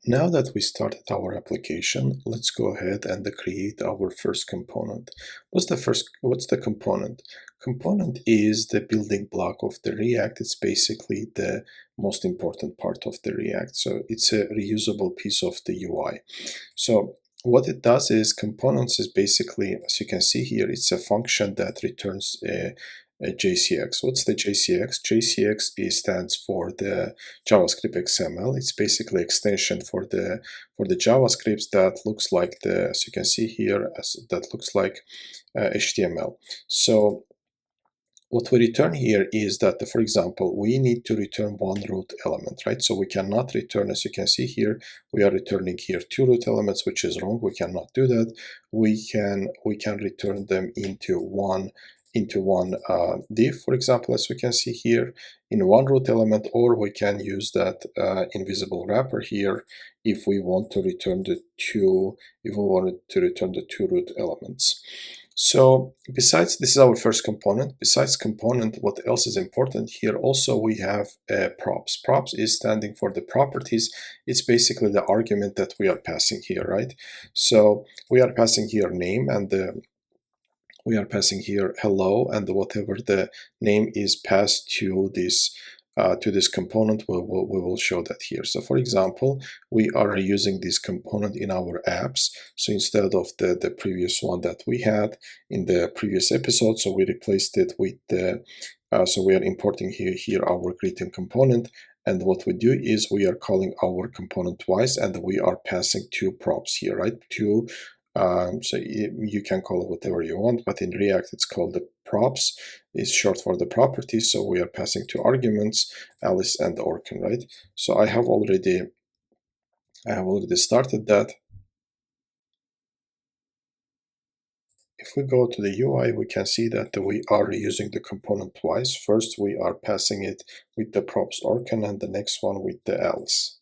Now that we started our application, let's go ahead and create our first component. What's the component? Component is the building block of the React. It's basically the most important part of the React. So it's a reusable piece of the UI. So what it does is components is basically, as you can see here, it's a function that returns a JCX. What's the JCX? JCX stands for the JavaScript XML. It's basically extension for the JavaScript that looks like the, as you can see here, that looks like HTML. So what we return here is that, for example, we need to return one root element, right? So we cannot return, as you can see here, we are returning here two root elements, which is wrong. We cannot do that. We can return them into one div, for example, as we can see here, in one root element, or we can use that invisible wrapper here if we want to return the two root elements. So besides, this is our first component. Besides component, what else is important here? Also, we have props. Props is standing for the properties. It's basically the argument that we are passing here, right? So we are passing here name, and we are passing here hello, and whatever the name is passed to this component, we will show that here. So for example, we are using this component in our apps. So instead of the previous one that we had in the previous episode, so we replaced it with the, so we are importing here our greeting component. And what we do is we are calling our component twice, and we are passing two props here, right? So you can call it whatever you want, but in React it's called the props. It's short for the properties. So we are passing two arguments, Alice and Orkin, right? So I have already started that. If we go to the UI, we can see that we are reusing the component twice. First, we are passing it with the props Orkin, and the next one with the Alice.